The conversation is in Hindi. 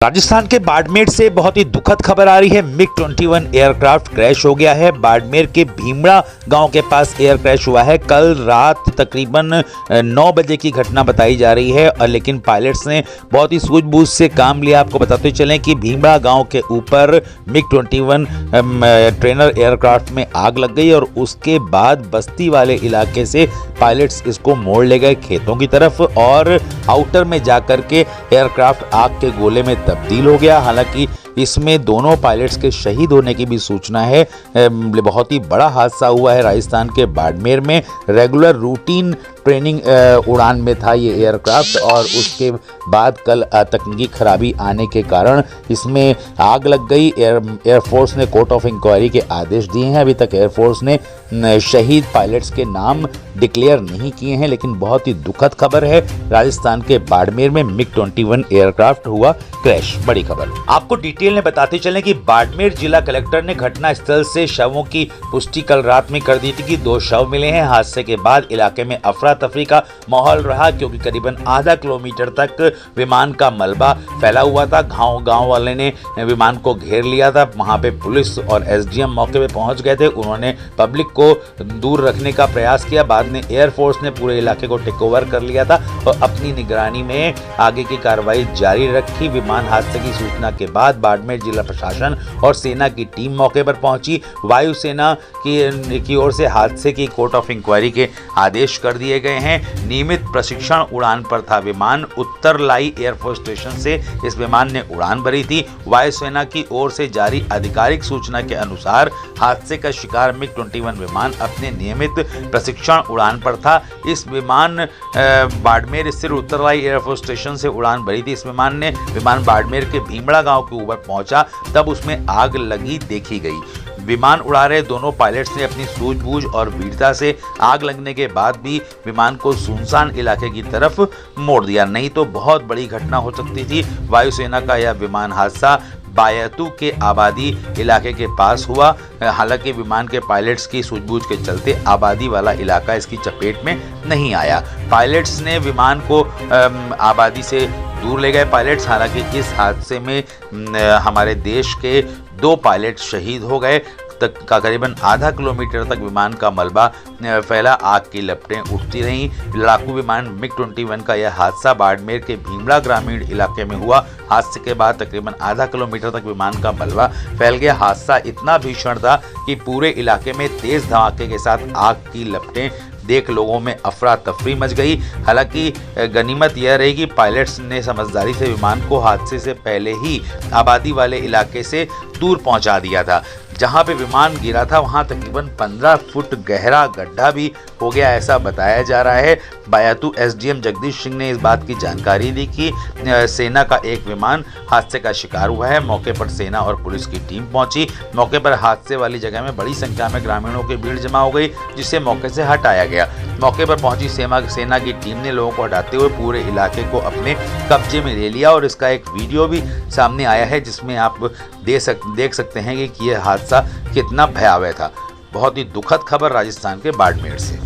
राजस्थान के बाड़मेर से बहुत ही दुखद खबर आ रही है। MiG-21 एयरक्राफ्ट क्रैश हो गया है। बाड़मेर के भीमड़ा गांव के पास एयर क्रैश हुआ है। कल रात तकरीबन 9 बजे की घटना बताई जा रही है, और लेकिन पायलट्स ने बहुत ही सूझबूझ से काम लिया। आपको बताते चलें कि भीमड़ा गांव के ऊपर MiG-21 ट्रेनर एयरक्राफ्ट में आग लग गई, और उसके बाद बस्ती वाले इलाके से पायलट्स इसको मोड़ ले गए खेतों की तरफ, और आउटर में जाकर के एयरक्राफ्ट आग के गोले में तब्दील हो गया। हालांकि इसमें दोनों पायलट्स के शहीद होने की भी सूचना है। बहुत ही बड़ा हादसा हुआ है राजस्थान के बाड़मेर में। रेगुलर रूटीन ट्रेनिंग उड़ान में था ये एयरक्राफ्ट, और उसके बाद कल तकनीकी खराबी आने के कारण इसमें आग लग गई। एयरफोर्स ने कोर्ट ऑफ इंक्वायरी के आदेश दिए हैं। अभी तक एयरफोर्स ने शहीद पायलट्स के नाम डिक्लेयर नहीं किए हैं, लेकिन बहुत ही दुखद खबर है। राजस्थान के बाड़मेर में MiG-21 एयरक्राफ्ट हुआ क्रैश। बड़ी खबर आपको डिटेल में बताते चलें कि बाड़मेर जिला कलेक्टर ने घटना स्थल से शवों की पुष्टि कल रात में कर दी थी कि 2 शव मिले हैं। हादसे के बाद इलाके में अफरा तफरी का माहौल रहा, क्योंकि करीबन आधा किलोमीटर तक विमान का मलबा फैला हुआ था। गांव वाले ने विमान को घेर लिया था। वहां पे पुलिस और SDM मौके पे पहुंच गए थे। उन्होंने पब्लिक को दूर रखने का प्रयास किया। बाद में एयरफोर्स ने पूरे इलाके को टेक ओवर कर लिया था और अपनी निगरानी में आगे की कार्रवाई जारी रखी। विमान हादसे की सूचना के बाद बाड़मेर जिला प्रशासन और सेना की टीम मौके पर पहुंची। वायुसेना की ओर से हादसे की कोर्ट ऑफ इंक्वायरी के आदेश कर दिए गए हैं। नियमित प्रशिक्षण उड़ान पर था विमान। उत्तरलाई एयरफोर्स स्टेशन से इस विमान ने उड़ान भरी थी। वायुसेना की ओर से जारी आधिकारिक सूचना के अनुसार हादसे का शिकार MiG-21 विमान अपने नियमित प्रशिक्षण उड़ान पर था। इस विमान बाड़मेर स्थित उत्तरलाई एयरफोर्स स्टेशन से उड़ान भरी थी। इस विमान बाड़मेर के भीमड़ा गांव के ऊपर पहुंचा, तब उसमें आग लगी देखी गई। विमान उड़ा रहे दोनों पायलट्स ने अपनी सूझबूझ और वीरता से आग लगने के बाद भी विमान को सुनसान इलाके की तरफ मोड़ दिया, नहीं तो बहुत बड़ी घटना हो सकती थी। वायुसेना का यह विमान हादसा बायतू के आबादी इलाके के पास हुआ। हालांकि विमान के पायलट्स की सूझबूझ के चलते आबादी वाला इलाका इसकी चपेट में नहीं आया। पायलट्स ने विमान को आबादी से दूर ले गए पायलट्स। हालांकि इस हादसे में हमारे देश के 2 पायलट शहीद हो गए। करीबन आधा किलोमीटर तक विमान का मलबा फैला, आग की लपटें उठती रहीं। लड़ाकू विमान MiG-21 का यह हादसा बाड़मेर के भीमड़ा ग्रामीण इलाके में हुआ। हादसे के बाद तकरीबन आधा किलोमीटर तक विमान का मलबा फैल गया। हादसा इतना भीषण था कि पूरे इलाके में तेज धमाके के साथ आग की लपटें देख लोगों में अफरा तफरी मच गई। हालांकि गनीमत यह रही कि पायलट्स ने समझदारी से विमान को हादसे से पहले ही आबादी वाले इलाके से दूर पहुंचा दिया था। जहां पे विमान गिरा था वहां तकरीबन 15 फुट गहरा गड्ढा भी हो गया, ऐसा बताया जा रहा है। बायतू SDM जगदीश सिंह ने इस बात की जानकारी दी कि सेना का एक विमान हादसे का शिकार हुआ है। मौके पर सेना और पुलिस की टीम पहुंची। मौके पर हादसे वाली जगह में बड़ी संख्या में ग्रामीणों की भीड़ जमा हो गई, जिसे मौके से हटाया गया। मौके पर पहुंची सेना की टीम ने लोगों को हटाते हुए पूरे इलाके को अपने कब्जे में ले लिया, और इसका एक वीडियो भी सामने आया है, जिसमें आप देख सकते हैं कि यह हादसा कितना भयावह था। बहुत ही दुखद खबर राजस्थान के बाड़मेर से।